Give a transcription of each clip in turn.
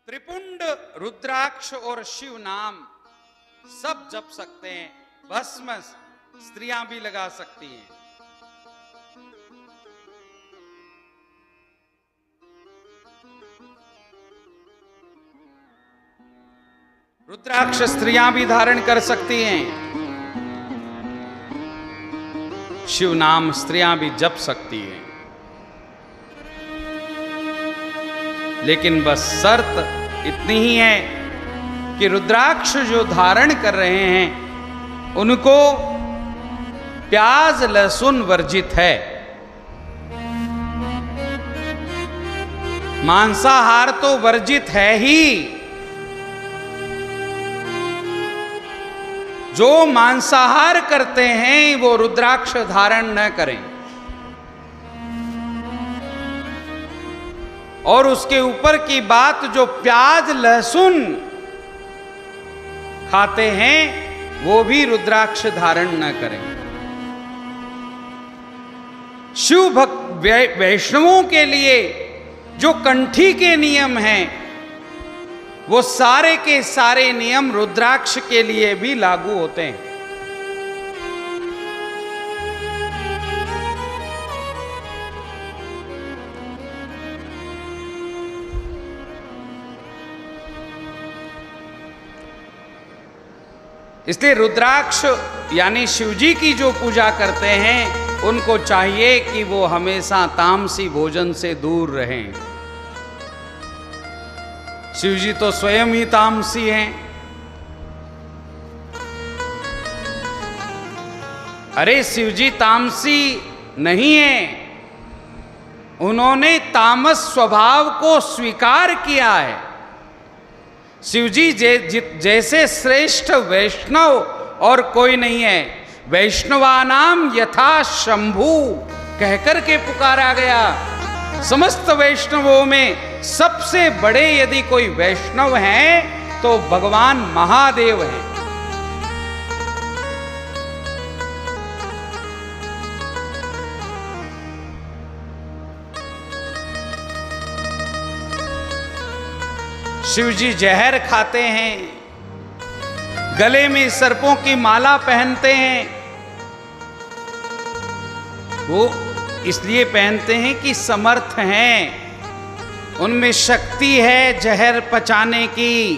त्रिपुंड, रुद्राक्ष और शिव नाम सब जप सकते हैं। भस्म स्त्रियां भी लगा सकती हैं। रुद्राक्ष स्त्रियां भी धारण कर सकती हैं। शिव नाम स्त्रियां भी जप सकती हैं। लेकिन बस शर्त इतनी ही है कि रुद्राक्ष जो धारण कर रहे हैं उनको प्याज लहसुन वर्जित है। मांसाहार तो वर्जित है ही। जो मांसाहार करते हैं वो रुद्राक्ष धारण न करें। और उसके ऊपर की बात, जो प्याज लहसुन खाते हैं वो भी रुद्राक्ष धारण न करें। शिव भक्त वैष्णवों के लिए जो कंठी के नियम हैं वो सारे के सारे नियम रुद्राक्ष के लिए भी लागू होते हैं। इसलिए रुद्राक्ष यानी शिवजी की जो पूजा करते हैं उनको चाहिए कि वो हमेशा तामसी भोजन से दूर रहें। शिवजी तो स्वयं ही तामसी हैं। अरे शिवजी तामसी नहीं है, उन्होंने तामस स्वभाव को स्वीकार किया है। शिवजी जैसे श्रेष्ठ वैष्णव और कोई नहीं है। वैष्णवानाम यथा शंभु कहकर के पुकारा गया। समस्त वैष्णवों में सबसे बड़े यदि कोई वैष्णव हैं तो भगवान महादेव हैं। शिवजी जहर खाते हैं, गले में सर्पों की माला पहनते हैं। वो इसलिए पहनते हैं कि समर्थ हैं, उनमें शक्ति है जहर पचाने की।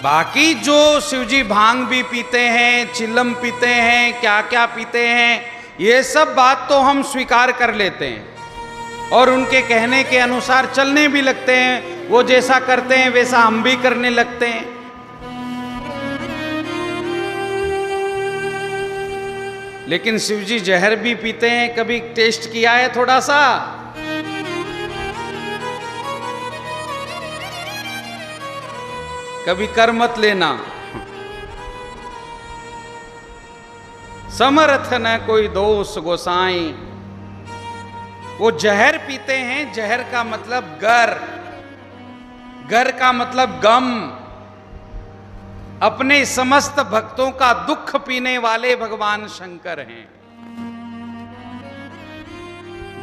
बाकी जो शिवजी भांग भी पीते हैं, चिलम पीते हैं, क्या क्या पीते हैं, ये सब बात तो हम स्वीकार कर लेते हैं और उनके कहने के अनुसार चलने भी लगते हैं। वो जैसा करते हैं वैसा हम भी करने लगते हैं। लेकिन शिवजी जहर भी पीते हैं। कभी टेस्ट किया है थोड़ा सा? कभी कर मत लेना। समर्थ न कोई दोष गोसाई। वो जहर पीते हैं। जहर का मतलब गर, गर का मतलब गम। अपने समस्त भक्तों का दुख पीने वाले भगवान शंकर हैं।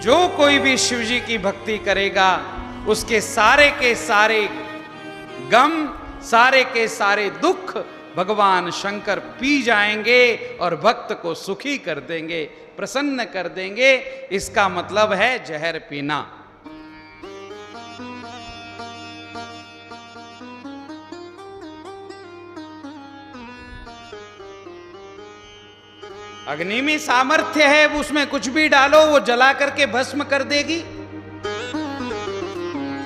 जो कोई भी शिवजी की भक्ति करेगा उसके सारे के सारे गम, सारे के सारे दुख भगवान शंकर पी जाएंगे और भक्त को सुखी कर देंगे, प्रसन्न कर देंगे। इसका मतलब है जहर पीना। अग्नि में सामर्थ्य है, उसमें कुछ भी डालो वो जला करके भस्म कर देगी।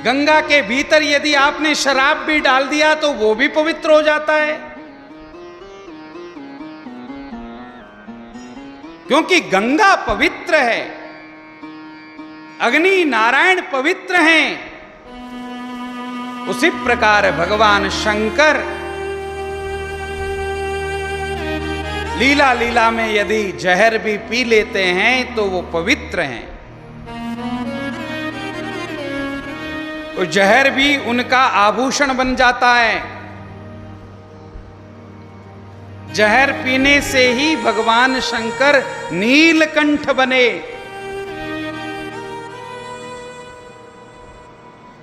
गंगा के भीतर यदि आपने शराब भी डाल दिया तो वो भी पवित्र हो जाता है, क्योंकि गंगा पवित्र है, अग्नि नारायण पवित्र हैं। उसी प्रकार भगवान शंकर लीला लीला में यदि जहर भी पी लेते हैं तो वो पवित्र हैं। वो जहर भी उनका आभूषण बन जाता है। जहर पीने से ही भगवान शंकर नीलकंठ बने।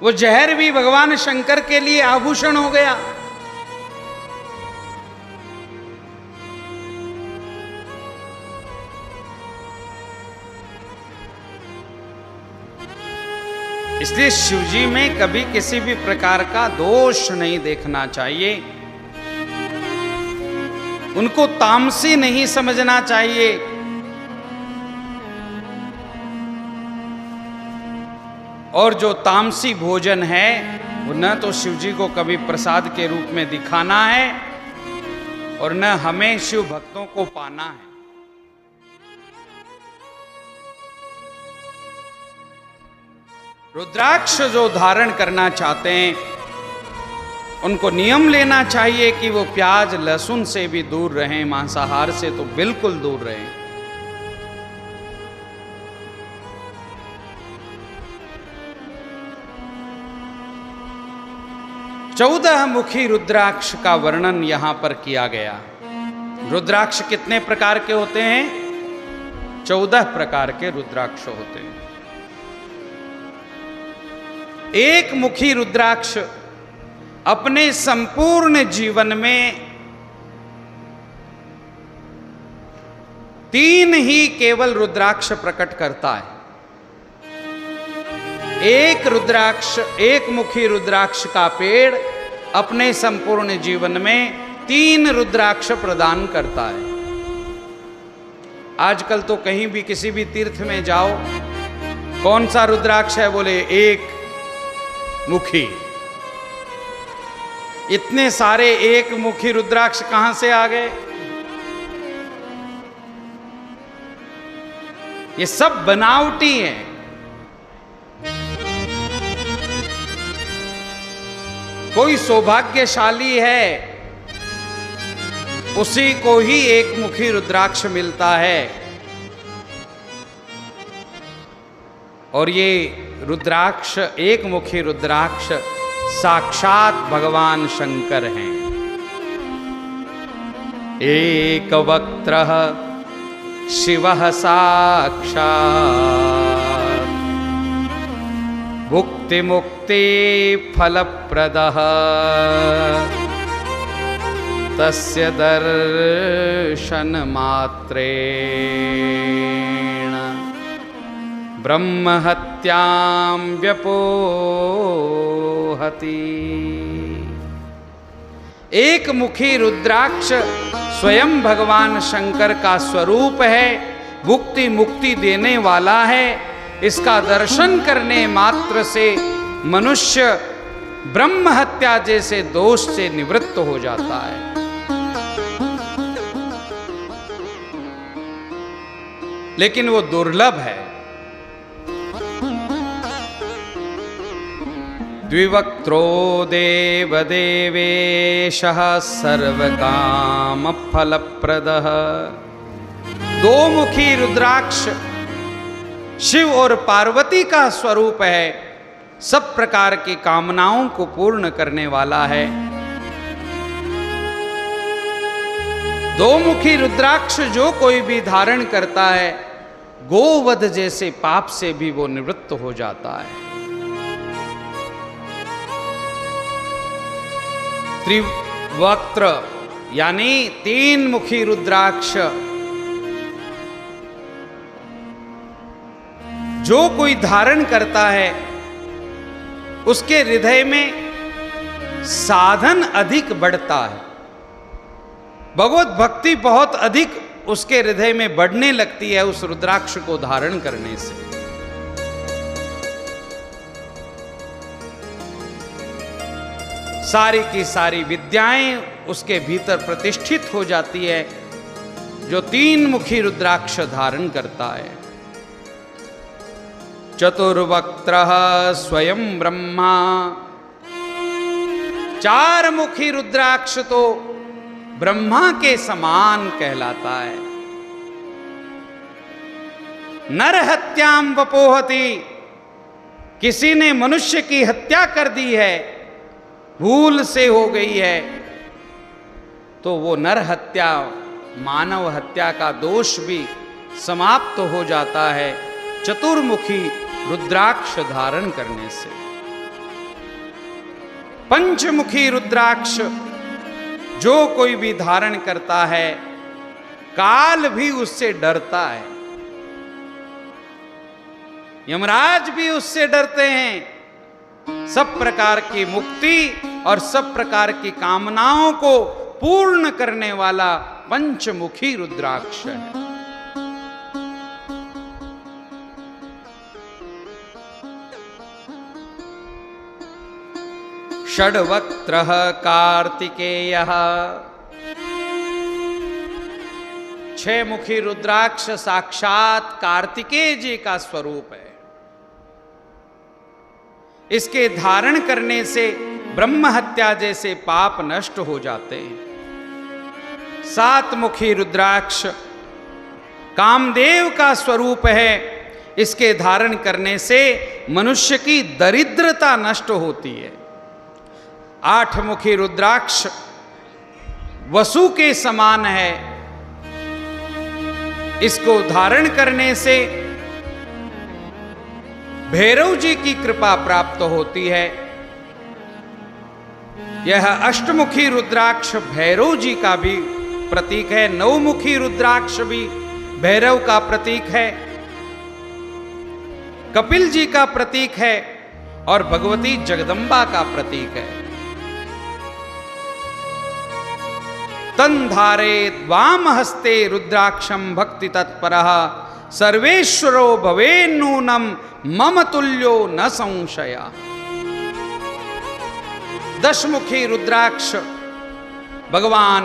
वो जहर भी भगवान शंकर के लिए आभूषण हो गया। इसलिए शिवजी में कभी किसी भी प्रकार का दोष नहीं देखना चाहिए, उनको तामसी नहीं समझना चाहिए। और जो तामसी भोजन है वो न तो शिवजी को कभी प्रसाद के रूप में दिखाना है और न हमें शिव भक्तों को पाना है। रुद्राक्ष जो धारण करना चाहते हैं उनको नियम लेना चाहिए कि वो प्याज लहसुन से भी दूर रहें, मांसाहार से तो बिल्कुल दूर रहें। चौदह मुखी रुद्राक्ष का वर्णन यहां पर किया गया। रुद्राक्ष कितने प्रकार के होते हैं? 14 प्रकार के रुद्राक्ष होते हैं। एक मुखी रुद्राक्ष अपने संपूर्ण जीवन में 3 ही केवल रुद्राक्ष प्रकट करता है। एक मुखी रुद्राक्ष का पेड़ अपने संपूर्ण जीवन में 3 रुद्राक्ष प्रदान करता है। आजकल तो कहीं भी किसी भी तीर्थ में जाओ, कौन सा रुद्राक्ष है? बोले एक मुखी। इतने सारे एक मुखी रुद्राक्ष कहां से आ गए? ये सब बनावटी है। कोई सौभाग्यशाली है उसी को ही एक मुखी रुद्राक्ष मिलता है। और ये रुद्राक्ष, एक मुखी रुद्राक्ष साक्षात भगवान शंकर हैं। एक वक्त्रः शिवः साक्षात् भुक्ति मुक्ति फलप्रदः तस्य दर्शन मात्रेण ब्रह्म हत्यां व्यपोहति। एक मुखी रुद्राक्ष स्वयं भगवान शंकर का स्वरूप है, भुक्ति मुक्ति देने वाला है। इसका दर्शन करने मात्र से मनुष्य ब्रह्म हत्या जैसे दोष से निवृत्त हो जाता है। लेकिन वो दुर्लभ है। द्विवक्त्रो देवदेवेशः सर्वकाम फलप्रदः। 2 मुखी रुद्राक्ष शिव और पार्वती का स्वरूप है, सब प्रकार की कामनाओं को पूर्ण करने वाला है। 2 मुखी रुद्राक्ष जो कोई भी धारण करता है, गोवध जैसे पाप से भी वो निवृत्त हो जाता है। त्रिवक्त्र यानी 3 मुखी रुद्राक्ष जो कोई धारण करता है उसके हृदय में साधन अधिक बढ़ता है, भगवत भक्ति बहुत अधिक उसके हृदय में बढ़ने लगती है उस रुद्राक्ष को धारण करने से। सारी की सारी विद्याएं उसके भीतर प्रतिष्ठित हो जाती है जो 3 मुखी रुद्राक्ष धारण करता है। चतुर्वक्त्रः स्वयं ब्रह्मा। 4 मुखी रुद्राक्ष तो ब्रह्मा के समान कहलाता है। नर हत्याम वपोहति। किसी ने मनुष्य की हत्या कर दी है, भूल से हो गई है, तो वो नर हत्या, मानव हत्या का दोष भी समाप्त हो जाता है चतुर्मुखी रुद्राक्ष धारण करने से। पंचमुखी रुद्राक्ष जो कोई भी धारण करता है, काल भी उससे डरता है, यमराज भी उससे डरते हैं। सब प्रकार की मुक्ति और सब प्रकार की कामनाओं को पूर्ण करने वाला पंचमुखी रुद्राक्ष है। षड्वक्त्रः कार्तिकेयः, 6 मुखी रुद्राक्ष साक्षात कार्तिकेय जी का स्वरूप है। इसके धारण करने से ब्रह्म हत्या जैसे पाप नष्ट हो जाते हैं। 7 मुखी रुद्राक्ष कामदेव का स्वरूप है। इसके धारण करने से मनुष्य की दरिद्रता नष्ट होती है। 8 मुखी रुद्राक्ष वसु के समान है। इसको धारण करने से भैरव जी की कृपा प्राप्त होती है। यह अष्टमुखी रुद्राक्ष भैरव जी का भी प्रतीक है। 9 मुखी रुद्राक्ष भी भैरव का प्रतीक है, कपिल जी का प्रतीक है और भगवती जगदम्बा का प्रतीक है। तन धारेत वाम हस्ते रुद्राक्षम भक्ति तत्परः सर्वेश्वरो भवेन्नूनम मम तुल्यो न संशया। 10 मुखी रुद्राक्ष भगवान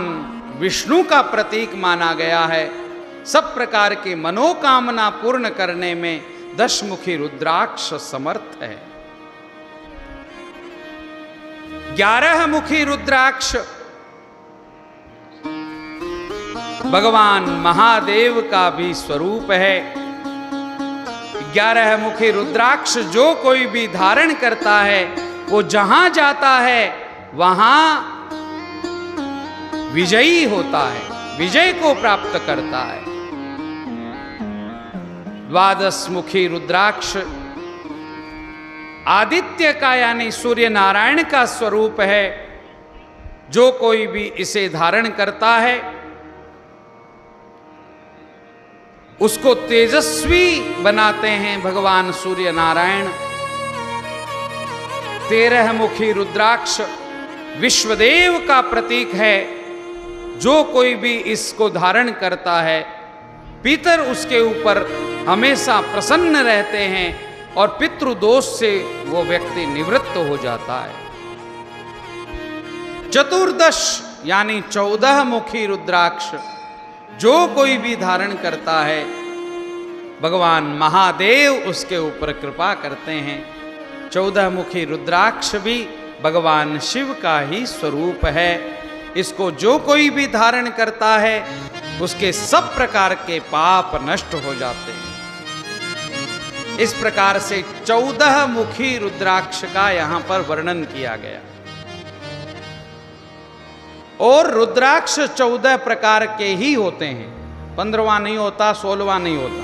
विष्णु का प्रतीक माना गया है। सब प्रकार की मनोकामना पूर्ण करने में 10 मुखी रुद्राक्ष समर्थ है। 11 मुखी रुद्राक्ष भगवान महादेव का भी स्वरूप है। 11 मुखी रुद्राक्ष जो कोई भी धारण करता है, वो जहां जाता है वहां विजयी होता है, विजय को प्राप्त करता है। 12 मुखी रुद्राक्ष आदित्य का यानी सूर्य नारायण का स्वरूप है। जो कोई भी इसे धारण करता है उसको तेजस्वी बनाते हैं भगवान सूर्य नारायण। 13 मुखी रुद्राक्ष विश्वदेव का प्रतीक है। जो कोई भी इसको धारण करता है, पितर उसके ऊपर हमेशा प्रसन्न रहते हैं और पितृदोष से वो व्यक्ति निवृत्त हो जाता है। 14 यानी 14 मुखी रुद्राक्ष जो कोई भी धारण करता है, भगवान महादेव उसके ऊपर कृपा करते हैं। 14 मुखी रुद्राक्ष भी भगवान शिव का ही स्वरूप है। इसको जो कोई भी धारण करता है उसके सब प्रकार के पाप नष्ट हो जाते हैं। इस प्रकार से 14 मुखी रुद्राक्ष का यहां पर वर्णन किया गया। और रुद्राक्ष 14 प्रकार के ही होते हैं, 15वां नहीं होता, 16वां नहीं होता।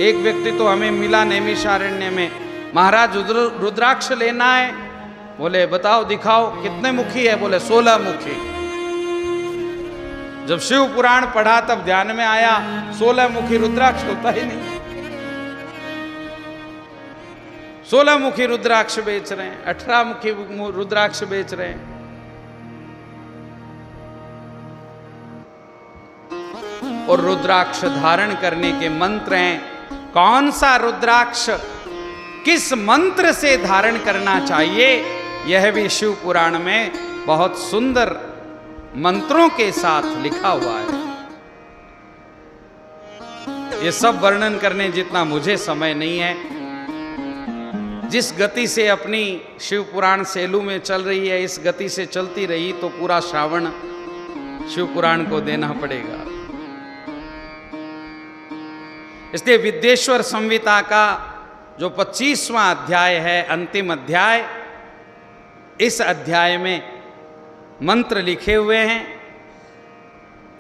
एक व्यक्ति तो हमें मिला नैमिषारण्य में, महाराज रुद्राक्ष लेना है। बोले बताओ दिखाओ कितने मुखी है? बोले 16 मुखी। जब शिव पुराण पढ़ा तब ध्यान में आया 16 मुखी रुद्राक्ष होता ही नहीं। 16 मुखी रुद्राक्ष बेच रहे हैं, 18 मुखी रुद्राक्ष बेच रहे हैं। और रुद्राक्ष धारण करने के मंत्र हैं। कौन सा रुद्राक्ष किस मंत्र से धारण करना चाहिए, यह भी शिव पुराण में बहुत सुंदर मंत्रों के साथ लिखा हुआ है। ये सब वर्णन करने जितना मुझे समय नहीं है। जिस गति से अपनी शिव पुराण सेलू में चल रही है, इस गति से चलती रही तो पूरा श्रावण शिव पुराण को देना पड़ेगा। इसलिए विद्येश्वर संहिता का जो 25वां अध्याय है, अंतिम अध्याय, इस अध्याय में मंत्र लिखे हुए हैं।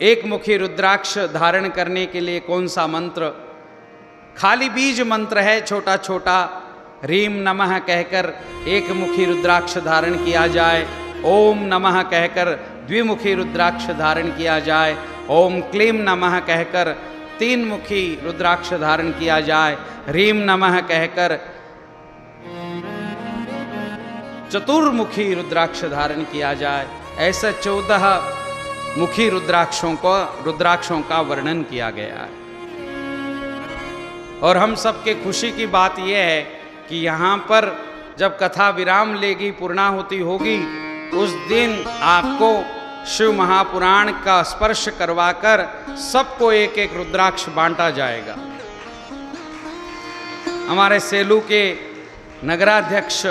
एक मुखी रुद्राक्ष धारण करने के लिए कौन सा मंत्र? खाली बीज मंत्र है, छोटा छोटा, ह्रीम नमः कहकर एक मुखी रुद्राक्ष धारण किया जाए, ओम नमः कहकर द्विमुखी रुद्राक्ष धारण किया जाए, ओम क्लीम नमः कहकर 3 मुखी रुद्राक्ष धारण किया जाए, ह्रीम नमः कहकर चतुर्मुखी रुद्राक्ष धारण किया जाए। ऐसे 14 मुखी रुद्राक्षों का वर्णन किया गया है। और हम सबके खुशी की बात यह है कि यहाँ पर जब कथा विराम लेगी, पूर्णाहुति होगी, उस दिन आपको शिव महापुराण का स्पर्श करवाकर सबको एक एक रुद्राक्ष बांटा जाएगा। हमारे सेलू के नगराध्यक्ष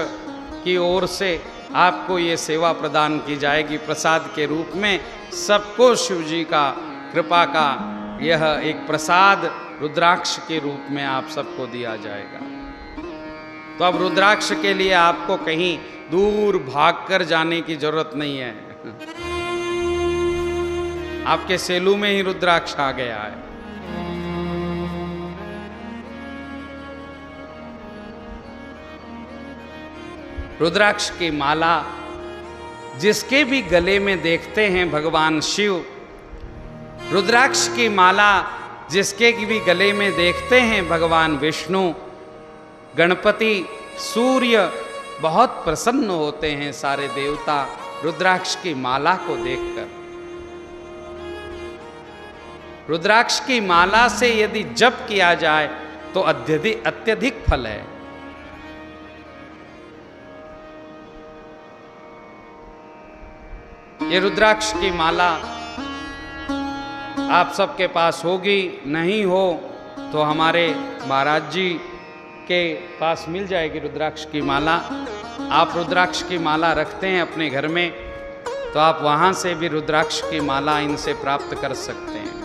की ओर से आपको ये सेवा प्रदान की जाएगी प्रसाद के रूप में। सबको शिव जी का कृपा का यह एक प्रसाद रुद्राक्ष के रूप में आप सबको दिया जाएगा। तो अब रुद्राक्ष के लिए आपको कहीं दूर भागकर जाने की जरूरत नहीं है। आपके सेलू में ही रुद्राक्ष आ गया है। रुद्राक्ष की माला जिसके भी गले में देखते हैं भगवान शिव, रुद्राक्ष की माला जिसके भी गले में देखते हैं भगवान विष्णु, गणपति, सूर्य बहुत प्रसन्न होते हैं सारे देवता रुद्राक्ष की माला को देखकर। रुद्राक्ष की माला से यदि जप किया जाए तो अत्यधिक फल है। ये रुद्राक्ष की माला आप सबके पास होगी, नहीं हो तो हमारे महाराज जी के पास मिल जाएगी रुद्राक्ष की माला। आप रुद्राक्ष की माला रखते हैं अपने घर में तो आप वहां से भी रुद्राक्ष की माला इनसे प्राप्त कर सकते हैं।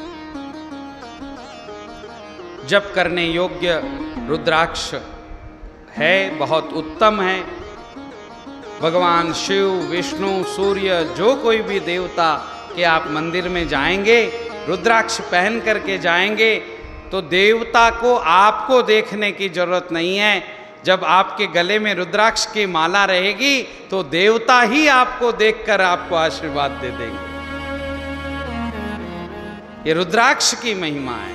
जप करने योग्य रुद्राक्ष है, बहुत उत्तम है। भगवान शिव, विष्णु, सूर्य, जो कोई भी देवता के आप मंदिर में जाएंगे, रुद्राक्ष पहन करके जाएंगे तो देवता को आपको देखने की जरूरत नहीं है। जब आपके गले में रुद्राक्ष की माला रहेगी तो देवता ही आपको देखकर आपको आशीर्वाद दे देंगे। ये रुद्राक्ष की महिमा है।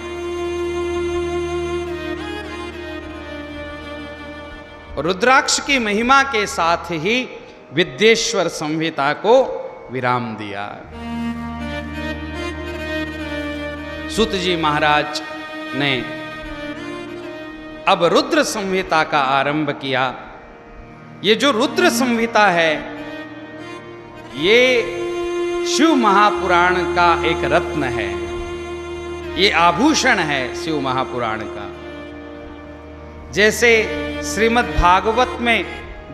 रुद्राक्ष की महिमा के साथ ही विद्येश्वर संहिता को विराम दिया। सूत जी महाराज ने अब रुद्र संहिता का आरंभ किया। ये जो रुद्र संहिता है ये शिव महापुराण का एक रत्न है, ये आभूषण है शिव महापुराण का। जैसे श्रीमद् भागवत में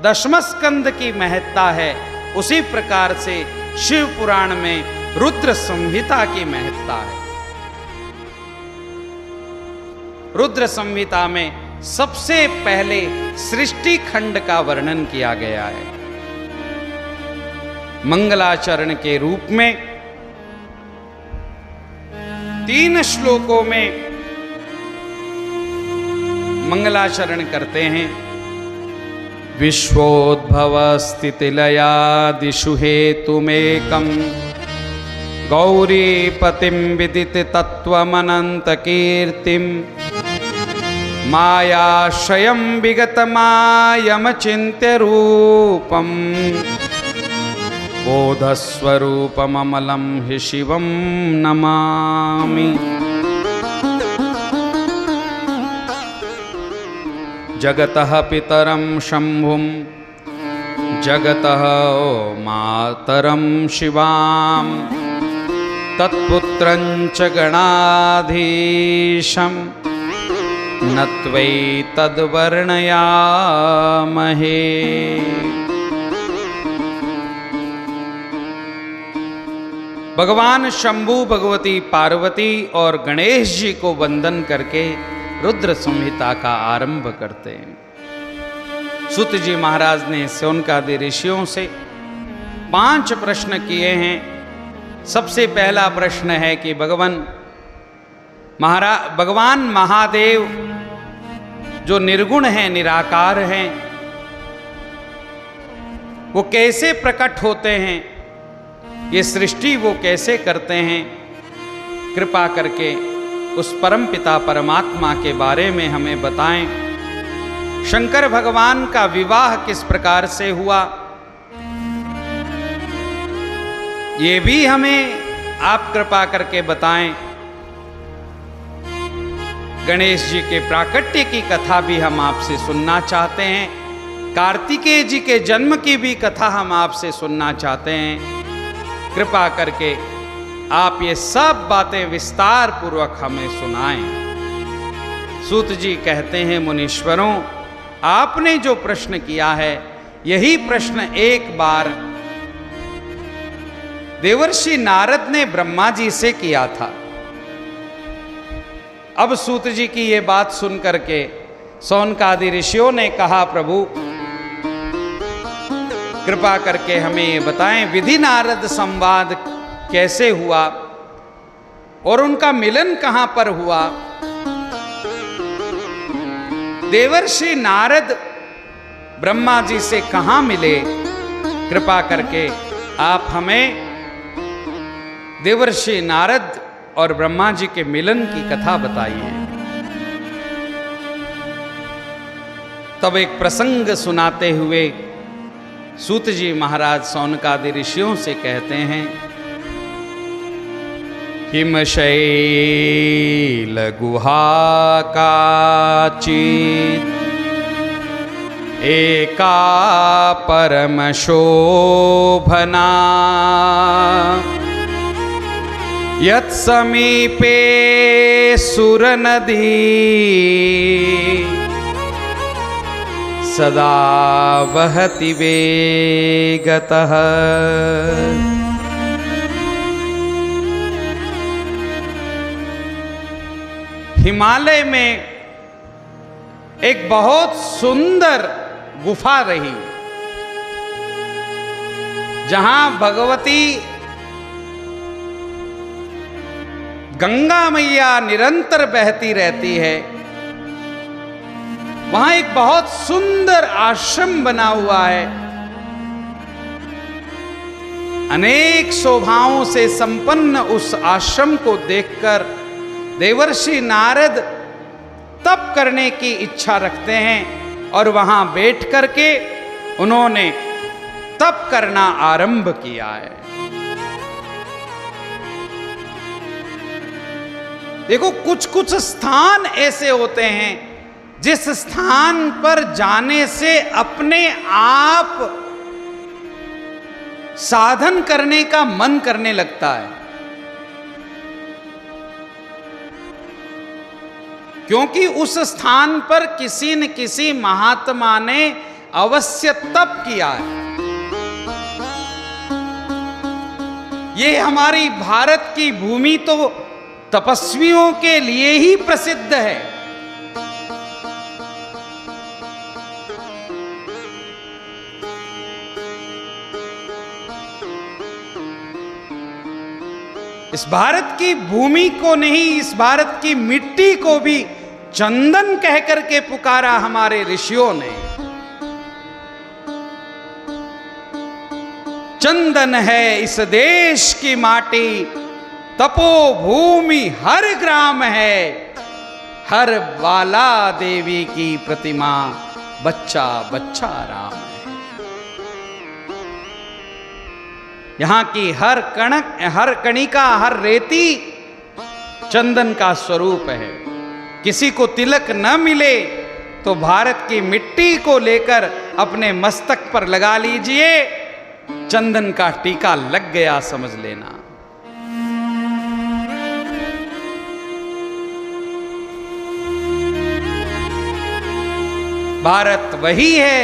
दशम स्कंद की महत्ता है, उसी प्रकार से शिव पुराण में रुद्र संहिता की महत्ता है। रुद्र संहिता में सबसे पहले सृष्टि खंड का वर्णन किया गया है। मंगलाचरण के रूप में 3 श्लोकों में मंगलाचरण करते हैं। विश्वोद्भव स्थितिलयादिषु हेतुमेकं गौरीपतिं विदित तत्त्वमनंत कीर्तिं मायाश्रयं विगत मायमचिन्त्य रूपं बोधस्वरूपममलं हि शिवं नमामि। जगतः पितरं शंभुं जगतः मातरं शिवां तत्पुत्रं च गणाधीशं नत्वै तद्वर्णयामहे। भगवान शंभु, भगवती पार्वती और गणेश जी को वंदन करके रुद्र संहिता का आरंभ करते हैं। सूत जी महाराज ने शौनकादि ऋषियों से 5 प्रश्न किए हैं। सबसे पहला प्रश्न है कि भगवान महादेव जो निर्गुण हैं, निराकार हैं, वो कैसे प्रकट होते हैं, ये सृष्टि वो कैसे करते हैं, कृपा करके उस परम पिता परमात्मा के बारे में हमें बताएं। शंकर भगवान का विवाह किस प्रकार से हुआ, ये भी हमें आप कृपा करके बताएं। गणेश जी के प्राकट्य की कथा भी हम आपसे सुनना चाहते हैं। कार्तिकेय जी के जन्म की भी कथा हम आपसे सुनना चाहते हैं। कृपा करके आप ये सब बातें विस्तार पूर्वक हमें सुनाएं। सूत जी कहते हैं, मुनीश्वरों, आपने जो प्रश्न किया है, यही प्रश्न एक बार देवर्षि नारद ने ब्रह्मा जी से किया था। अब सूत जी की ये बात सुन करके सौनकादि ऋषियों ने कहा, प्रभु कृपा करके हमें ये बताएं, विधि नारद संवाद कैसे हुआ और उनका मिलन कहां पर हुआ। देवर्षि नारद ब्रह्मा जी से कहां मिले, कृपा करके आप हमें देवर्षि नारद और ब्रह्मा जी के मिलन की कथा बताइए। तब एक प्रसंग सुनाते हुए सूत जी महाराज सौनकादि ऋषियों से कहते हैं, हिमशैल गुहा काचित् एका परम शोभना यत् समीपे सुरनदी सदा वहति वेगतः। हिमालय में एक बहुत सुंदर गुफा रही, जहां भगवती गंगा मैया निरंतर बहती रहती है। वहां एक बहुत सुंदर आश्रम बना हुआ है। अनेक शोभाओं से संपन्न उस आश्रम को देखकर देवर्षि नारद तप करने की इच्छा रखते हैं और वहां बैठ करके उन्होंने तप करना आरंभ किया है। देखो, कुछ कुछ स्थान ऐसे होते हैं जिस स्थान पर जाने से अपने आप साधन करने का मन करने लगता है, क्योंकि उस स्थान पर किसी न किसी महात्मा ने अवश्य तप किया है। ये हमारी भारत की भूमि तो तपस्वियों के लिए ही प्रसिद्ध है। इस भारत की भूमि को नहीं, इस भारत की मिट्टी को भी चंदन कह करके पुकारा हमारे ऋषियों ने। चंदन है इस देश की माटी, तपोभूमि हर ग्राम है, हर बाला देवी की प्रतिमा, बच्चा बच्चा राम है। यहां की हर कणक, हर कणिका, हर रेती चंदन का स्वरूप है। किसी को तिलक न मिले तो भारत की मिट्टी को लेकर अपने मस्तक पर लगा लीजिए, चंदन का टीका लग गया समझ लेना। भारत वही है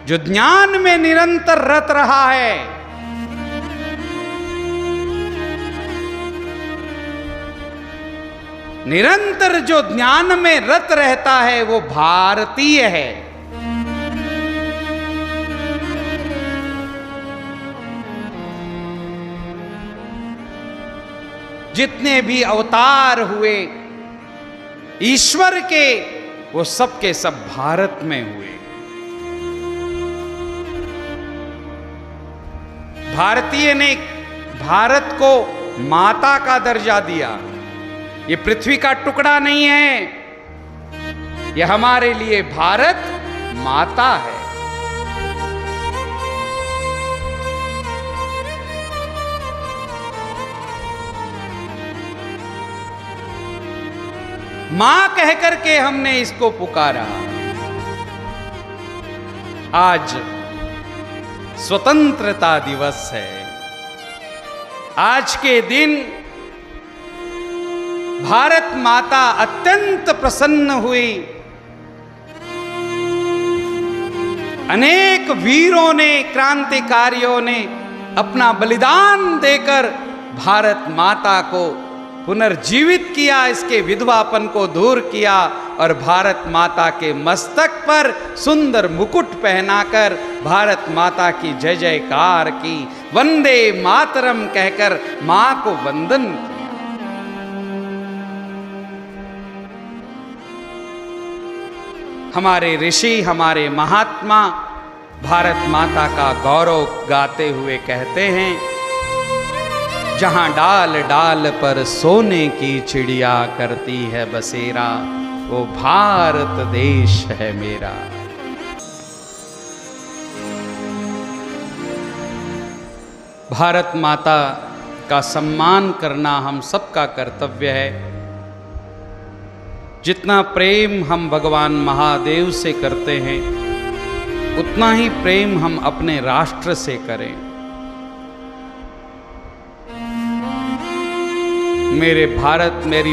जो ज्ञान में निरंतर रत रहा है। निरंतर जो ज्ञान में रत रहता है वो भारतीय है। जितने भी अवतार हुए ईश्वर के वो सब के सब भारत में हुए। भारतीय ने भारत को माता का दर्जा दिया। ये पृथ्वी का टुकड़ा नहीं है, ये हमारे लिए भारत माता है। मां कह करके हमने इसको पुकारा। आज स्वतंत्रता दिवस है। आज के दिन भारत माता अत्यंत प्रसन्न हुई। अनेक वीरों ने, क्रांतिकारियों ने अपना बलिदान देकर भारत माता को पुनर्जीवित किया, इसके विधवापन को दूर किया और भारत माता के मस्तक पर सुंदर मुकुट पहनाकर भारत माता की जय जयकार की, वंदे मातरम कहकर मां को वंदन किया। हमारे ऋषि, हमारे महात्मा भारत माता का गौरव गाते हुए कहते हैं, जहां डाल डाल पर सोने की चिड़िया करती है बसेरा, वो भारत देश है मेरा। भारत माता का सम्मान करना हम सबका कर्तव्य है। जितना प्रेम हम भगवान महादेव से करते हैं, उतना ही प्रेम हम अपने राष्ट्र से करें। मेरी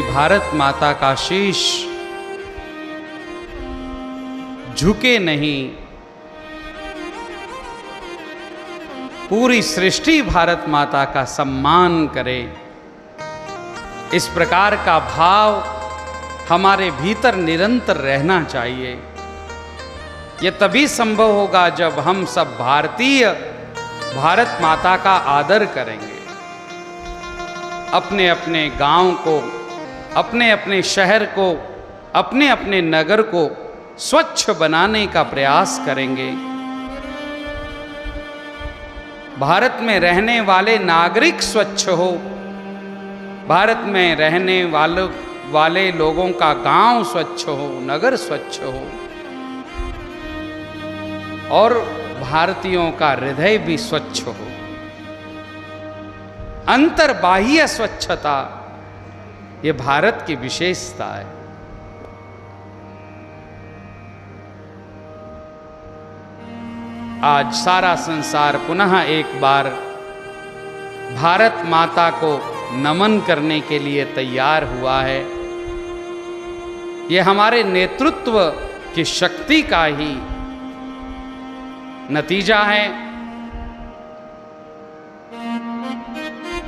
भारत माता का शीश झुके नहीं। पूरी सृष्टि भारत माता का सम्मान करे। इस प्रकार का भाव हमारे भीतर निरंतर रहना चाहिए। यह तभी संभव होगा जब हम सब भारतीय भारत माता का आदर करेंगे। अपने अपने गांव को, अपने अपने शहर को, अपने अपने नगर को स्वच्छ बनाने का प्रयास करेंगे। भारत में रहने वाले नागरिक स्वच्छ हो, भारत में रहने वाले लोगों का गांव स्वच्छ हो, नगर स्वच्छ हो, और भारतीयों का हृदय भी स्वच्छ हो। अंतर्बाह्य स्वच्छता ये भारत की विशेषता है। आज सारा संसार पुनः एक बार भारत माता को नमन करने के लिए तैयार हुआ है। यह हमारे नेतृत्व की शक्ति का ही नतीजा है।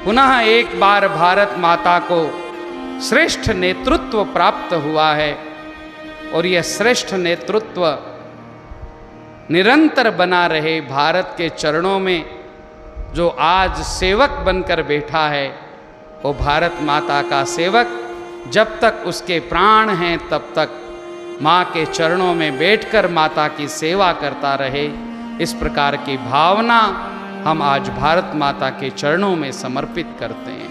पुनः एक बार भारत माता को श्रेष्ठ नेतृत्व प्राप्त हुआ है और यह श्रेष्ठ नेतृत्व निरंतर बना रहे। भारत के चरणों में जो आज सेवक बनकर बैठा है, वो भारत माता का सेवक जब तक उसके प्राण हैं तब तक माँ के चरणों में बैठकर माता की सेवा करता रहे। इस प्रकार की भावना हम आज भारत माता के चरणों में समर्पित करते हैं।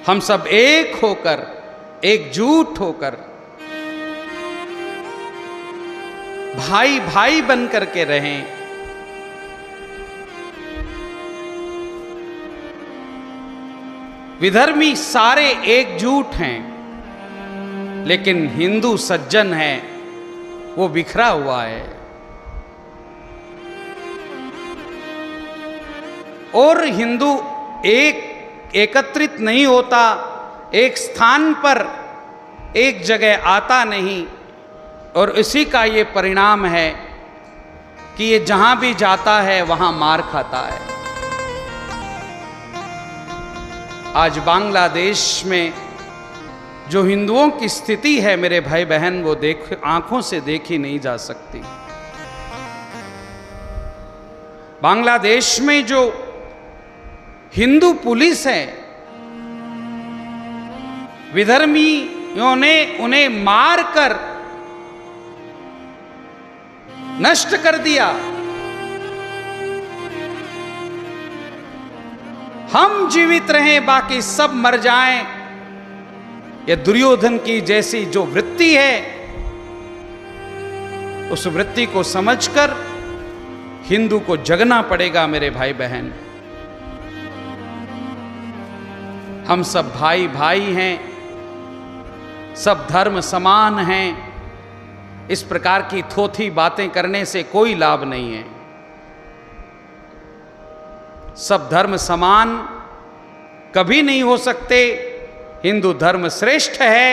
हम सब एक होकर, एकजुट होकर, भाई भाई बनकर के रहें। विधर्मी सारे एकजुट हैं, लेकिन हिंदू सज्जन है वो बिखरा हुआ है। और हिंदू एकत्रित नहीं होता, एक स्थान पर एक जगह आता नहीं, और इसी का ये परिणाम है कि ये जहां भी जाता है वहां मार खाता है। आज बांग्लादेश में जो हिंदुओं की स्थिति है मेरे भाई बहन, वो आंखों से देखी नहीं जा सकती। बांग्लादेश में जो हिंदू पुलिस है, विधर्मी ने उन्हें मारकर नष्ट कर दिया। हम जीवित रहें, बाकी सब मर जाएं, यह दुर्योधन की जैसी जो वृत्ति है, उस वृत्ति को समझकर हिंदू को जगना पड़ेगा मेरे भाई बहन। हम सब भाई भाई हैं, सब धर्म समान हैं। इस प्रकार की थोथी बातें करने से कोई लाभ नहीं है। सब धर्म समान कभी नहीं हो सकते। हिंदू धर्म श्रेष्ठ है,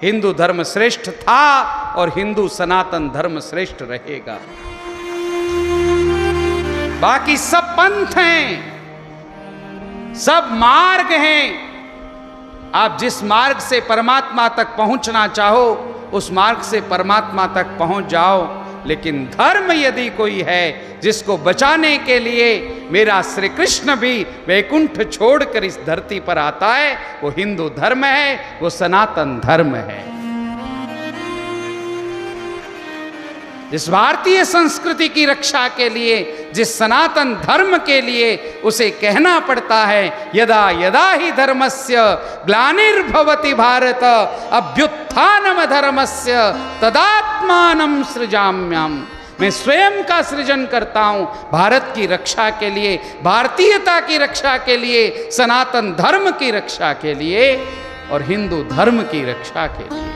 हिंदू धर्म श्रेष्ठ था और हिंदू सनातन धर्म श्रेष्ठ रहेगा। बाकी सब पंथ हैं, सब मार्ग हैं। आप जिस मार्ग से परमात्मा तक पहुंचना चाहो, उस मार्ग से परमात्मा तक पहुंच जाओ। लेकिन धर्म यदि कोई है जिसको बचाने के लिए मेरा श्री कृष्ण भी वैकुंठ छोड़कर इस धरती पर आता है, वो हिंदू धर्म है, वो सनातन धर्म है। जिस भारतीय संस्कृति की रक्षा के लिए, जिस सनातन धर्म के लिए उसे कहना पड़ता है, यदा यदा ही धर्मस्य ग्लानिर्भवति भारत अभ्युत्थानम धर्मस्य तदात्मानं सृजाम्यहम्। मैं स्वयं का सृजन करता हूं भारत की रक्षा के लिए, भारतीयता की रक्षा के लिए, सनातन धर्म की रक्षा के लिए और हिंदू धर्म की रक्षा के लिए।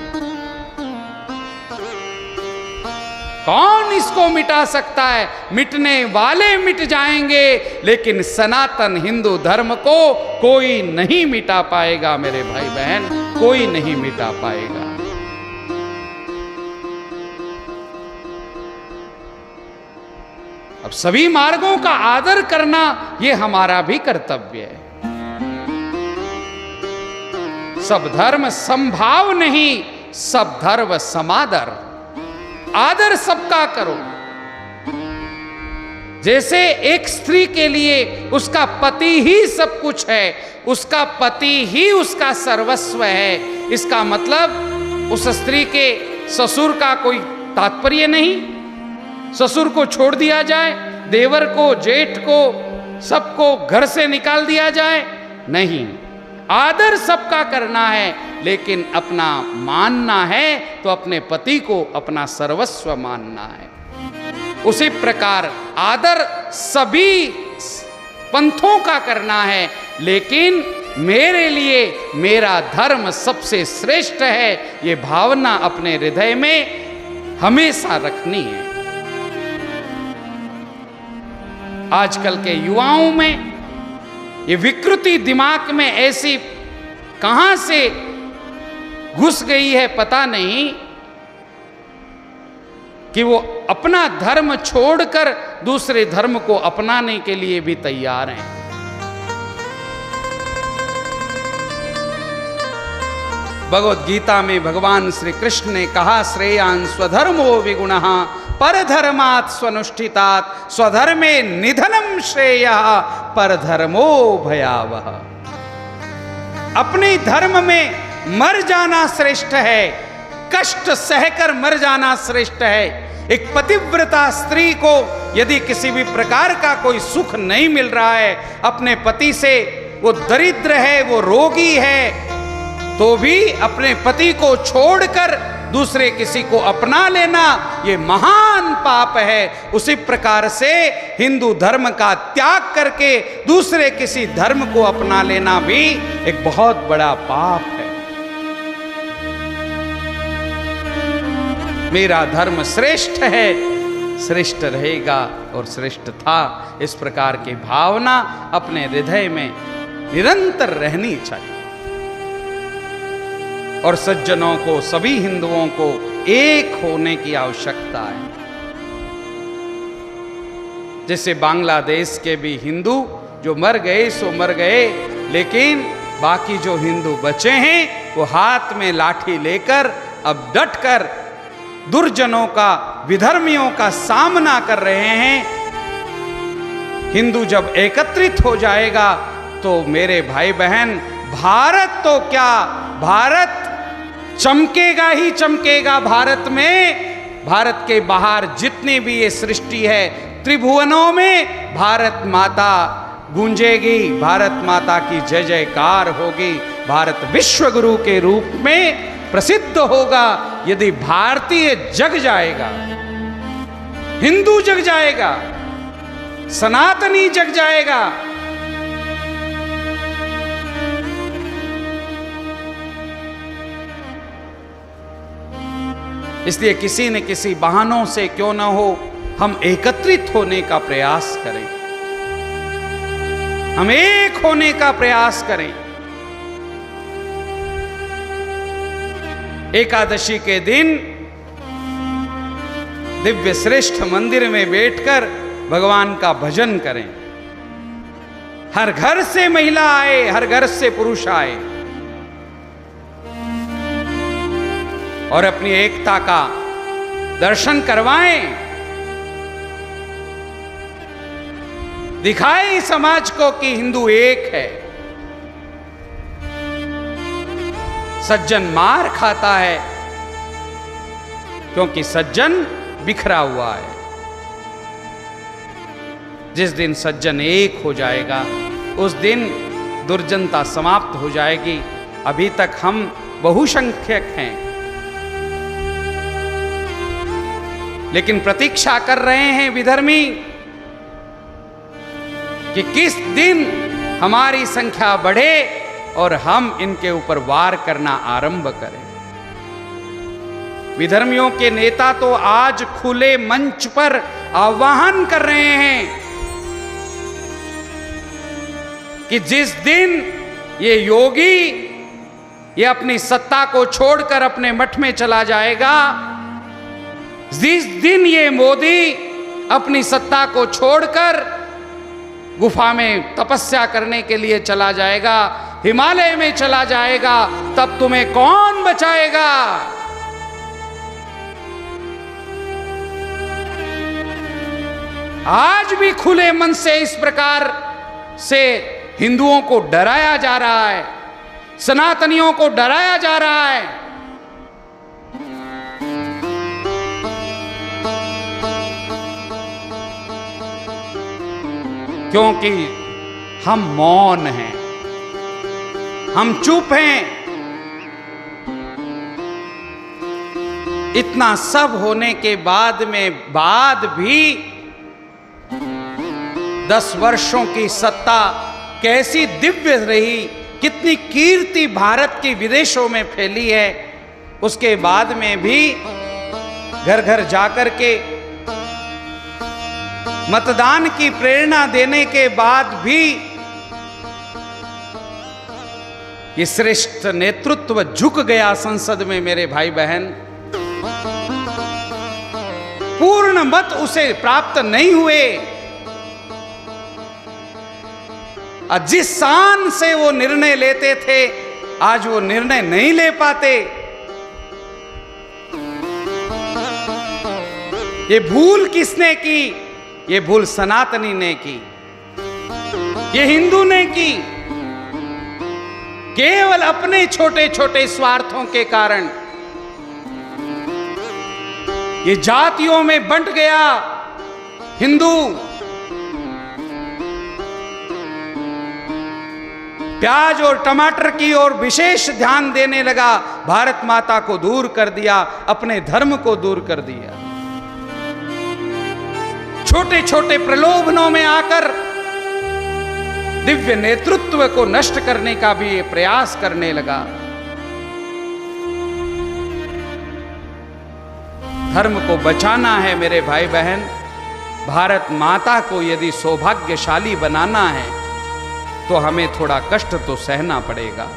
कौन इसको मिटा सकता है? मिटने वाले मिट जाएंगे, लेकिन सनातन हिंदू धर्म को कोई नहीं मिटा पाएगा मेरे भाई बहन, कोई नहीं मिटा पाएगा। अब सभी मार्गों का आदर करना ये हमारा भी कर्तव्य है। सब धर्म समभाव नहीं, सब धर्म समादर। आदर सबका करो। जैसे एक स्त्री के लिए उसका पति ही सब कुछ है, उसका पति ही उसका सर्वस्व है। इसका मतलब उस स्त्री के ससुर का कोई तात्पर्य नहीं, ससुर को छोड़ दिया जाए, देवर को, जेठ को, सबको घर से निकाल दिया जाए, नहीं। आदर सबका करना है, लेकिन अपना मानना है तो अपने पति को अपना सर्वस्व मानना है। उसी प्रकार आदर सभी पंथों का करना है, लेकिन मेरे लिए मेरा धर्म सबसे श्रेष्ठ है, ये भावना अपने हृदय में हमेशा रखनी है। आजकल के युवाओं में ये विकृति दिमाग में ऐसी कहां से घुस गई है पता नहीं, कि वो अपना धर्म छोड़कर दूसरे धर्म को अपनाने के लिए भी तैयार हैं। भगवद गीता में भगवान श्री कृष्ण ने कहा, श्रेयान् स्वधर्मो विगुणः परधर्मात् स्वनुष्ठितात् स्वधर्मे निधनं श्रेयः परधर्मो भयावह। अपने धर्म में मर जाना श्रेष्ठ है, कष्ट सहकर मर जाना श्रेष्ठ है। एक पतिव्रता स्त्री को यदि किसी भी प्रकार का कोई सुख नहीं मिल रहा है अपने पति से, वो दरिद्र है, वो रोगी है, तो भी अपने पति को छोड़कर दूसरे किसी को अपना लेना ये महान पाप है। उसी प्रकार से हिंदू धर्म का त्याग करके दूसरे किसी धर्म को अपना लेना भी एक बहुत बड़ा पाप है। मेरा धर्म श्रेष्ठ है, श्रेष्ठ रहेगा और श्रेष्ठ था, इस प्रकार की भावना अपने हृदय में निरंतर रहनी चाहिए। और सज्जनों को, सभी हिंदुओं को एक होने की आवश्यकता है। जैसे बांग्लादेश के भी हिंदू जो मर गए सो मर गए, लेकिन बाकी जो हिंदू बचे हैं वो हाथ में लाठी लेकर अब डटकर दुर्जनों का, विधर्मियों का सामना कर रहे हैं। हिंदू जब एकत्रित हो जाएगा तो मेरे भाई बहन, भारत तो क्या, भारत चमकेगा ही चमकेगा भारत में। भारत के बाहर जितनी भी ये सृष्टि है, त्रिभुवनों में भारत माता गूंजेगी, भारत माता की जय जयकार होगी। भारत विश्व गुरु के रूप में प्रसिद्ध होगा। यदि भारतीय जग जाएगा, हिंदू जग जाएगा, सनातनी जग जाएगा, इसलिए किसी न किसी बहानों से क्यों ना हो, हम एकत्रित होने का प्रयास करें, हम एक होने का प्रयास करें। एकादशी के दिन दिव्य श्रेष्ठ मंदिर में बैठकर भगवान का भजन करें। हर घर से महिला आए, हर घर से पुरुष आए और अपनी एकता का दर्शन करवाएं, दिखाएं समाज को कि हिंदू एक है। सज्जन मार खाता है क्योंकि सज्जन बिखरा हुआ है। जिस दिन सज्जन एक हो जाएगा, उस दिन दुर्जनता समाप्त हो जाएगी। अभी तक हम बहुसंख्यक हैं, लेकिन प्रतीक्षा कर रहे हैं विधर्मी कि किस दिन हमारी संख्या बढ़े और हम इनके ऊपर वार करना आरंभ करें। विधर्मियों के नेता तो आज खुले मंच पर आह्वान कर रहे हैं कि जिस दिन ये योगी ये अपनी सत्ता को छोड़कर अपने मठ में चला जाएगा, जिस दिन ये मोदी अपनी सत्ता को छोड़कर गुफा में तपस्या करने के लिए चला जाएगा, हिमालय में चला जाएगा, तब तुम्हें कौन बचाएगा? आज भी खुले मन से इस प्रकार से हिंदुओं को डराया जा रहा है, सनातनियों को डराया जा रहा है। क्योंकि हम मौन हैं, हम चुप हैं। इतना सब होने के बाद भी 10 वर्षों की सत्ता कैसी दिव्य रही, कितनी कीर्ति भारत की विदेशों में फैली है। उसके बाद में भी घर घर जाकर के मतदान की प्रेरणा देने के बाद भी ये श्रेष्ठ नेतृत्व झुक गया संसद में। मेरे भाई बहन, पूर्ण मत उसे प्राप्त नहीं हुए। और जिस शान से वो निर्णय लेते थे, आज वो निर्णय नहीं ले पाते। ये भूल किसने की? ये भूल सनातनी ने की, ये हिंदू ने की। केवल अपने छोटे छोटे स्वार्थों के कारण ये जातियों में बंट गया हिंदू। प्याज और टमाटर की ओर विशेष ध्यान देने लगा, भारत माता को दूर कर दिया, अपने धर्म को दूर कर दिया। छोटे छोटे प्रलोभनों में आकर दिव्य नेतृत्व को नष्ट करने का भी ये प्रयास करने लगा। धर्म को बचाना है मेरे भाई बहन। भारत माता को यदि सौभाग्यशाली बनाना है तो हमें थोड़ा कष्ट तो सहना पड़ेगा।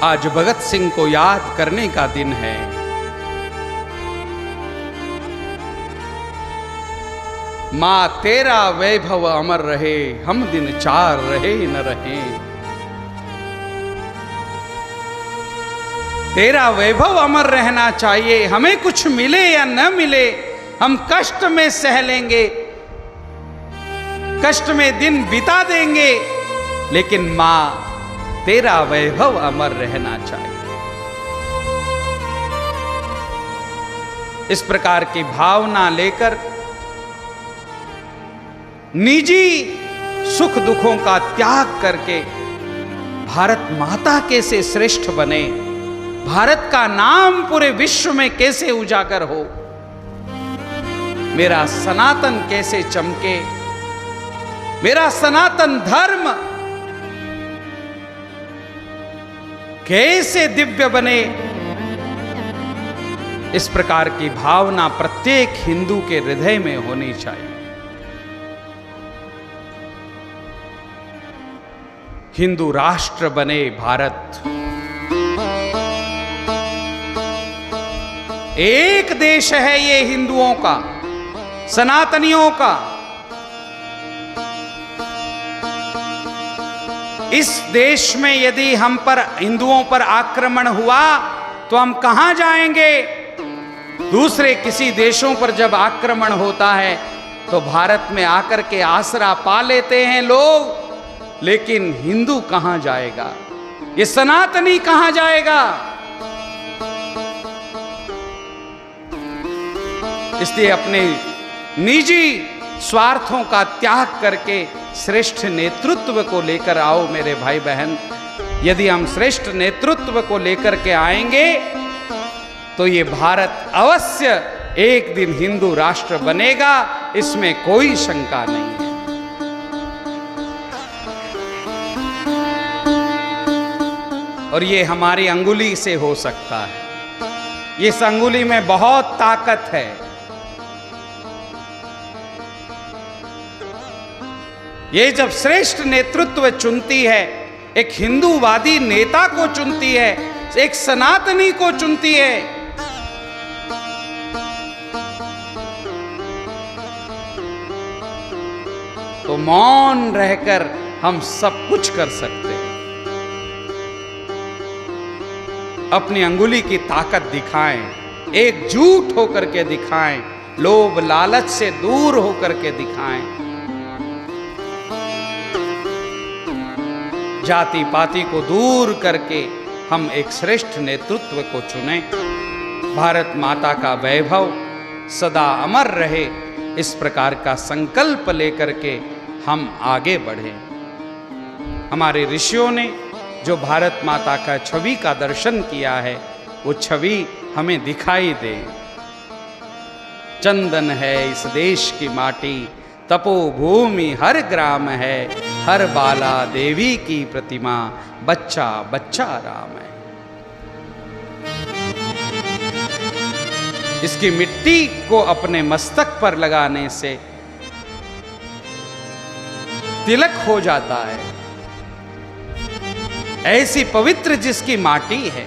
आज भगत सिंह को याद करने का दिन है। मां तेरा वैभव अमर रहे, हम दिन 4 रहे न रहे। तेरा वैभव अमर रहना चाहिए। हमें कुछ मिले या न मिले, हम कष्ट में सह लेंगे, कष्ट में दिन बिता देंगे, लेकिन मां तेरा वैभव अमर रहना चाहिए। इस प्रकार की भावना लेकर निजी सुख दुखों का त्याग करके भारत माता कैसे श्रेष्ठ बने, भारत का नाम पूरे विश्व में कैसे उजागर हो, मेरा सनातन कैसे चमके, मेरा सनातन धर्म कैसे दिव्य बने, इस प्रकार की भावना प्रत्येक हिंदू के हृदय में होनी चाहिए। हिंदू राष्ट्र बने भारत, एक देश है ये हिंदुओं का, सनातनियों का। इस देश में यदि हम पर हिंदुओं पर आक्रमण हुआ तो हम कहां जाएंगे? दूसरे किसी देशों पर जब आक्रमण होता है तो भारत में आकर के आसरा पा लेते हैं लोग, लेकिन हिंदू कहां जाएगा? ये सनातनी कहां जाएगा? इसलिए अपने निजी स्वार्थों का त्याग करके श्रेष्ठ नेतृत्व को लेकर आओ मेरे भाई बहन। यदि हम श्रेष्ठ नेतृत्व को लेकर के आएंगे तो ये भारत अवश्य एक दिन हिंदू राष्ट्र बनेगा, इसमें कोई शंका नहीं है। और ये हमारी अंगुली से हो सकता है। इस अंगुली में बहुत ताकत है। ये जब श्रेष्ठ नेतृत्व चुनती है, एक हिंदूवादी नेता को चुनती है, एक सनातनी को चुनती है, तो मौन रहकर हम सब कुछ कर सकते हैं। अपनी अंगुली की ताकत दिखाएं, एकजुट होकर के दिखाएं, लोभ लालच से दूर होकर के दिखाएं, जाति पाति को दूर करके हम एक श्रेष्ठ नेतृत्व को चुनें। भारत माता का वैभव सदा अमर रहे, इस प्रकार का संकल्प लेकर के हम आगे बढ़ें। हमारे ऋषियों ने जो भारत माता का छवि का दर्शन किया है, वो छवि हमें दिखाई दे। चंदन है इस देश की माटी, तपोभूमि हर ग्राम है, हर बाला देवी की प्रतिमा, बच्चा बच्चा राम है। इसकी मिट्टी को अपने मस्तक पर लगाने से तिलक हो जाता है। ऐसी पवित्र जिसकी माटी है,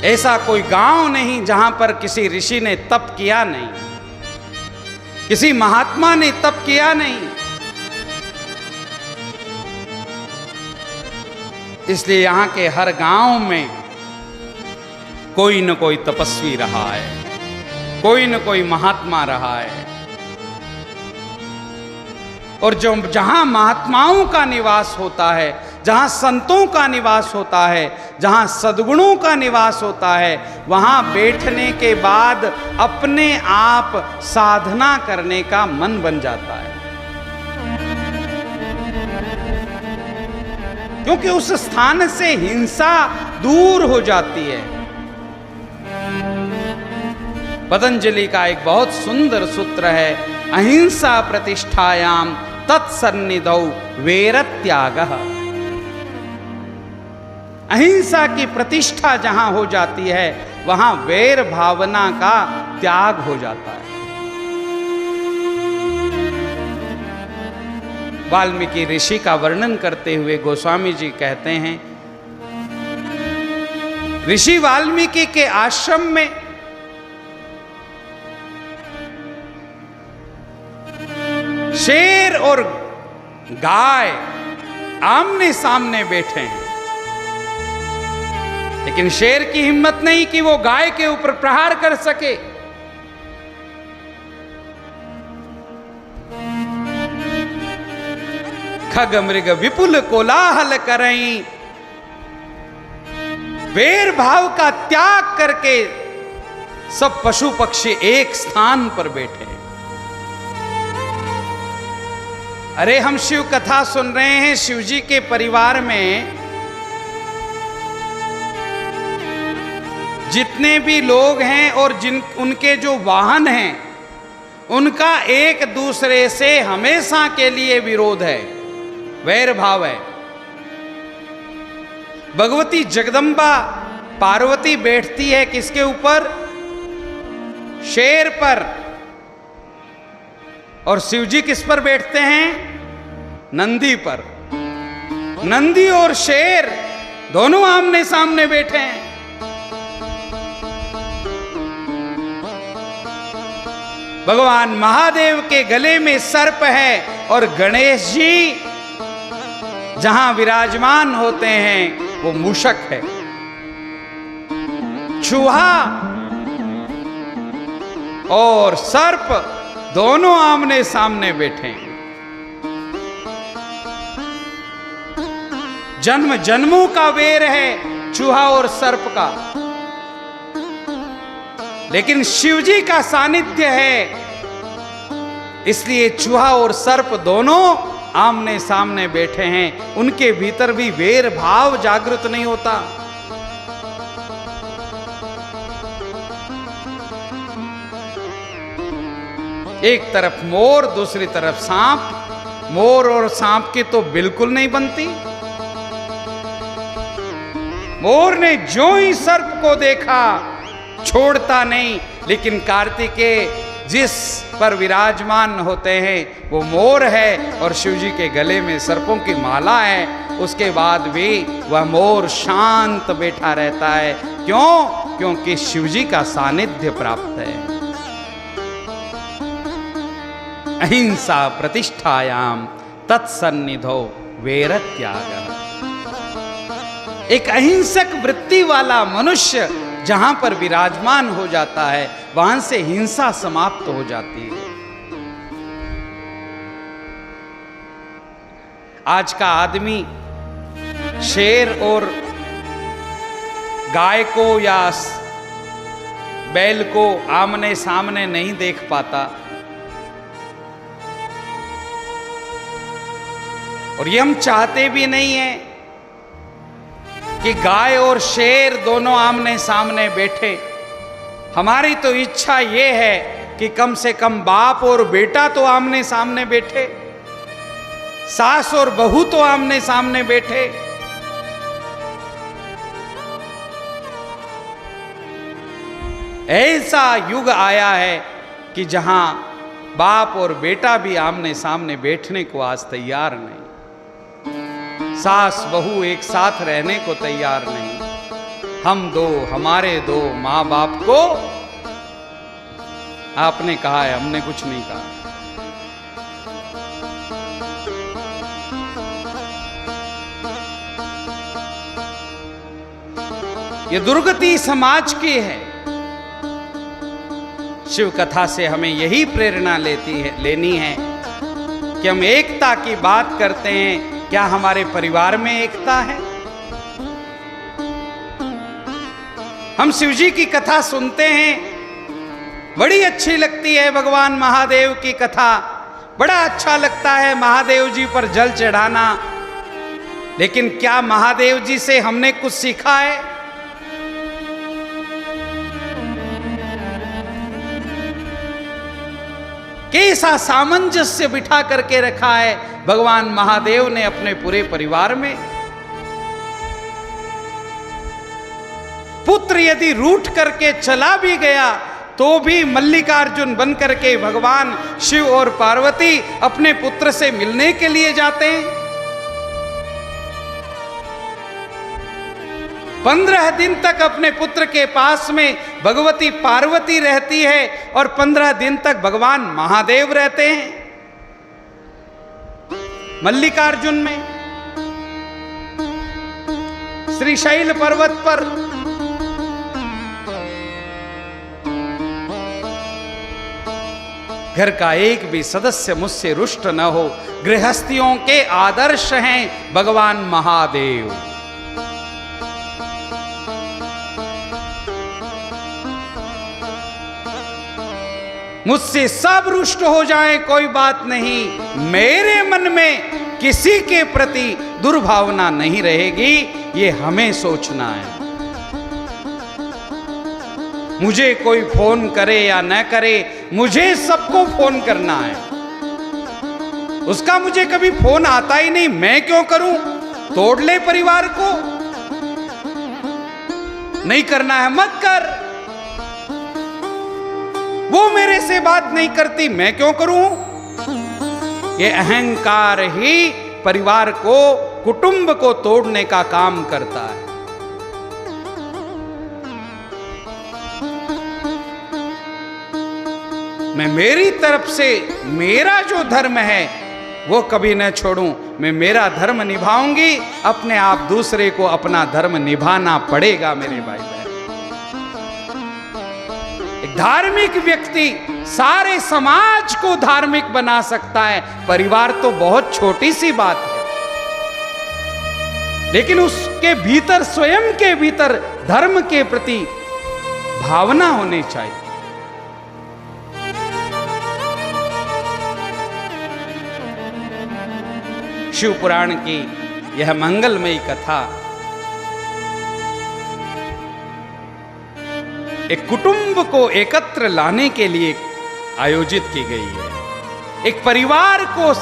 ऐसा कोई गांव नहीं जहां पर किसी ऋषि ने तप किया नहीं, किसी महात्मा ने तप किया नहीं। इसलिए यहां के हर गांव में कोई न कोई तपस्वी रहा है, कोई न कोई महात्मा रहा है। और जो जहां महात्माओं का निवास होता है, जहां संतों का निवास होता है, जहां सद्गुणों का निवास होता है, वहां बैठने के बाद अपने आप साधना करने का मन बन जाता है। क्योंकि उस स्थान से हिंसा दूर हो जाती है। पतंजलि का एक बहुत सुंदर सूत्र है, अहिंसा प्रतिष्ठायाम तत्सन्निधौ वैरत्यागः। अहिंसा की प्रतिष्ठा जहां हो जाती है, वहां वैर भावना का त्याग हो जाता है। वाल्मीकि ऋषि का वर्णन करते हुए गोस्वामी जी कहते हैं, ऋषि वाल्मीकि के आश्रम में शेर और गाय आमने सामने बैठे हैं, लेकिन शेर की हिम्मत नहीं कि वो गाय के ऊपर प्रहार कर सके। खग मृग विपुल कोलाहल करई। वैर भाव का त्याग करके सब पशु पक्षी एक स्थान पर बैठे हैं। अरे हम शिव कथा सुन रहे हैं। शिव जी के परिवार में जितने भी लोग हैं और उनके जो वाहन हैं, उनका एक दूसरे से हमेशा के लिए विरोध है, वैर भाव है। भगवती जगदम्बा पार्वती बैठती है किसके ऊपर? शेर पर। और शिवजी किस पर बैठते हैं? नंदी पर। नंदी और शेर दोनों आमने सामने बैठे हैं। भगवान महादेव के गले में सर्प है और गणेश जी जहां विराजमान होते हैं वो मूषक है। चूहा और सर्प दोनों आमने सामने बैठे हैं। जन्म जन्मों का वैर है चूहा और सर्प का, लेकिन शिवजी का सानिध्य है, इसलिए चूहा और सर्प दोनों आमने सामने बैठे हैं। उनके भीतर भी वैर भाव जागृत नहीं होता। एक तरफ मोर, दूसरी तरफ सांप। मोर और सांप की तो बिल्कुल नहीं बनती। मोर ने जो ही सर्प को देखा छोड़ता नहीं, लेकिन कार्तिकेय जिस पर विराजमान होते हैं वो मोर है और शिवजी के गले में सर्पों की माला है। उसके बाद भी वह मोर शांत बैठा रहता है। क्यों? क्योंकि शिवजी का सानिध्य प्राप्त है। अहिंसा प्रतिष्ठायाम तत्सन्निधो वैर त्याग। एक अहिंसक वृत्ति वाला मनुष्य जहां पर विराजमान हो जाता है, वहां से हिंसा समाप्त हो जाती है। आज का आदमी शेर और गाय को या बैल को आमने सामने नहीं देख पाता, और ये हम चाहते भी नहीं है कि गाय और शेर दोनों आमने सामने बैठे। हमारी तो इच्छा ये है कि कम से कम बाप और बेटा तो आमने सामने बैठे, सास और बहू तो आमने सामने बैठे। ऐसा युग आया है कि जहां बाप और बेटा भी आमने सामने बैठने को आज तैयार नहीं। सास बहू एक साथ रहने को तैयार नहीं। हम दो, हमारे दो, माँ बाप को आपने कहा है, हमने कुछ नहीं कहा। ये दुर्गति समाज की है। शिव कथा से हमें यही प्रेरणा लेनी है कि हम एकता की बात करते हैं। क्या हमारे परिवार में एकता है? हम शिवजी की कथा सुनते हैं, बड़ी अच्छी लगती है भगवान महादेव की कथा, बड़ा अच्छा लगता है महादेव जी पर जल चढ़ाना। लेकिन क्या महादेव जी से हमने कुछ सीखा है? कैसा सामंजस्य बिठा करके रखा है भगवान महादेव ने अपने पूरे परिवार में। पुत्र यदि रूठ करके चला भी गया तो भी मल्लिकार्जुन बन करके भगवान शिव और पार्वती अपने पुत्र से मिलने के लिए जाते हैं। 15 दिन तक अपने पुत्र के पास में भगवती पार्वती रहती है और 15 दिन तक भगवान महादेव रहते हैं मल्लिकार्जुन में, श्रीशैल पर्वत पर। घर का एक भी सदस्य मुझसे रुष्ट न हो। गृहस्थियों के आदर्श हैं भगवान महादेव। मुझसे सब रुष्ट हो जाएं कोई बात नहीं, मेरे मन में किसी के प्रति दुर्भावना नहीं रहेगी, ये हमें सोचना है। मुझे कोई फोन करे या न करे, मुझे सबको फोन करना है। उसका मुझे कभी फोन आता ही नहीं, मैं क्यों करूं? तोड़ ले परिवार को। नहीं करना है मत कर। वो मेरे से बात नहीं करती, मैं क्यों करूं? ये अहंकार ही परिवार को, कुटुंब को तोड़ने का काम करता है। मैं मेरी तरफ से मेरा जो धर्म है वो कभी न छोड़ूं। मैं मेरा धर्म निभाऊंगी, अपने आप दूसरे को अपना धर्म निभाना पड़ेगा मेरे भाई बहन। एक धार्मिक व्यक्ति सारे समाज को धार्मिक बना सकता है। परिवार तो बहुत छोटी सी बात है, लेकिन उसके भीतर, स्वयं के भीतर धर्म के प्रति भावना होनी चाहिए। शिव पुराण की यह मंगलमयी कथा एक कुटुंब को एकत्र लाने के लिए आयोजित की गई है। एक परिवार को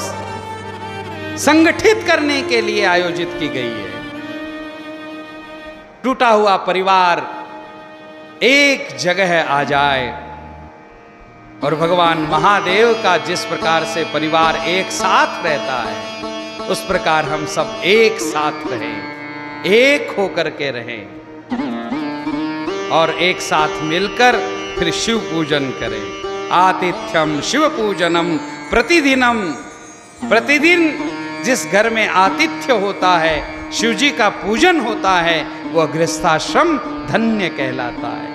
संगठित करने के लिए आयोजित की गई है। टूटा हुआ परिवार एक जगह आ जाए और भगवान महादेव का जिस प्रकार से परिवार एक साथ रहता है, उस प्रकार हम सब एक साथ रहें, एक होकर के रहें और एक साथ मिलकर फिर शिव पूजन करें। आतिथ्यम शिव पूजनम प्रतिदिनम। प्रतिदिन जिस घर में आतिथ्य होता है, शिव जी का पूजन होता है, वह गृहस्थाश्रम धन्य कहलाता है।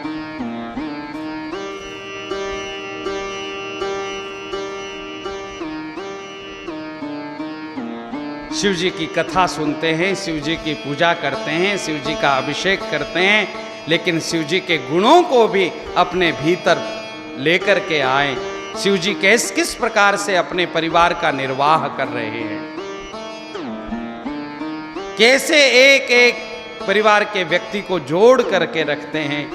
शिव जी की कथा सुनते हैं, शिव जी की पूजा करते हैं, शिव जी का अभिषेक करते हैं, लेकिन शिव जी के गुणों को भी अपने भीतर लेकर के आए। शिव जी किस प्रकार से अपने परिवार का निर्वाह कर रहे हैं, कैसे एक एक परिवार के व्यक्ति को जोड़ करके रखते हैं।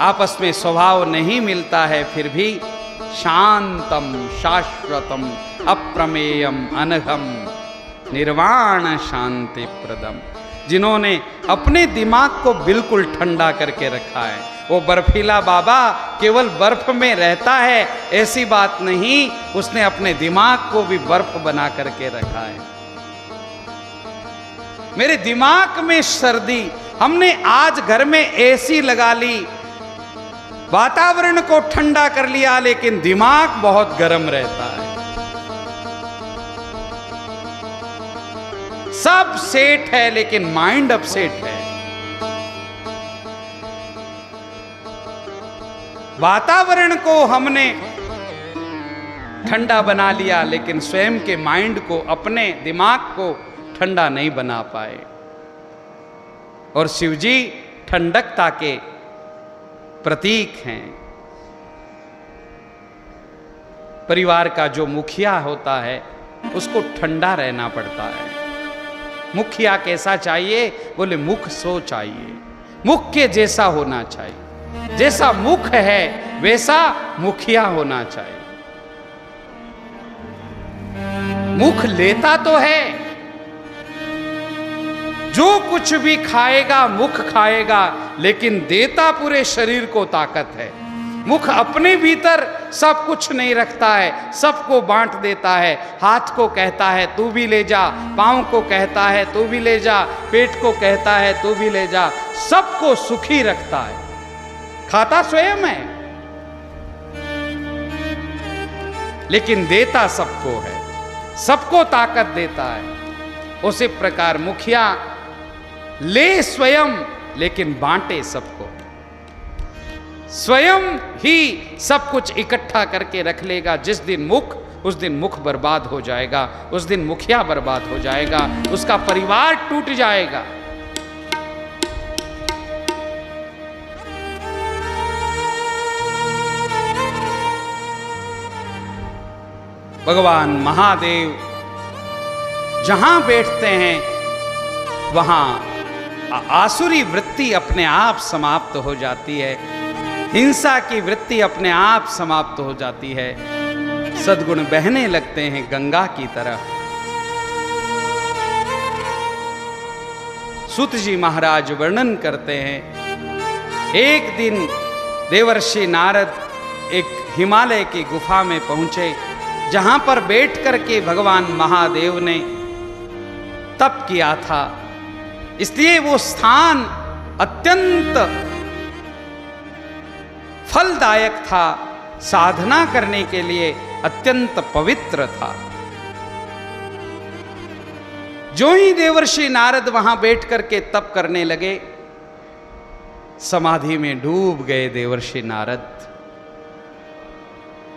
आपस में स्वभाव नहीं मिलता है, फिर भी शांतम शाश्वतम अप्रमेयम अनघम निर्वाण शांति प्रदम। जिन्होंने अपने दिमाग को बिल्कुल ठंडा करके रखा है, वो बर्फीला बाबा केवल बर्फ में रहता है ऐसी बात नहीं, उसने अपने दिमाग को भी बर्फ बना करके रखा है। मेरे दिमाग में सर्दी, हमने आज घर में एसी लगा ली, वातावरण को ठंडा कर लिया, लेकिन दिमाग बहुत गर्म रहता है। सब सेट है लेकिन माइंड अपसेट है। वातावरण को हमने ठंडा बना लिया, लेकिन स्वयं के माइंड को, अपने दिमाग को ठंडा नहीं बना पाए। और शिवजी ठंडकता के प्रतीक हैं। परिवार का जो मुखिया होता है उसको ठंडा रहना पड़ता है। मुखिया कैसा चाहिए? बोले मुख सो चाहिए, मुख के जैसा होना चाहिए। जैसा मुख है वैसा मुखिया होना चाहिए। मुख लेता तो है, जो कुछ भी खाएगा मुख खाएगा, लेकिन देता पूरे शरीर को ताकत है। मुख अपने भीतर सब कुछ नहीं रखता है, सबको बांट देता है। हाथ को कहता है तू भी ले जा, पांव को कहता है तू भी ले जा, पेट को कहता है तू भी ले जा। सबको सुखी रखता है, खाता स्वयं है, लेकिन देता सबको है, सबको ताकत देता है। उसी प्रकार मुखिया ले स्वयं लेकिन बांटे सबको। स्वयं ही सब कुछ इकट्ठा करके रख लेगा। जिस दिन मुख, उस दिन मुख बर्बाद हो जाएगा, उस दिन मुखिया बर्बाद हो जाएगा, उसका परिवार टूट जाएगा। भगवान महादेव जहां बैठते हैं वहां आसुरी वृत्ति अपने आप समाप्त हो जाती है, हिंसा की वृत्ति अपने आप समाप्त हो जाती है, सद्गुण बहने लगते हैं गंगा की तरह। सूत जी महाराज वर्णन करते हैं, एक दिन देवर्षि नारद एक हिमालय की गुफा में पहुंचे, जहां पर बैठ करके भगवान महादेव ने तप किया था। इसलिए वो स्थान अत्यंत फलदायक था, साधना करने के लिए अत्यंत पवित्र था। जो ही देवर्षि नारद वहां बैठ करके तप करने लगे, समाधि में डूब गए देवर्षि नारद।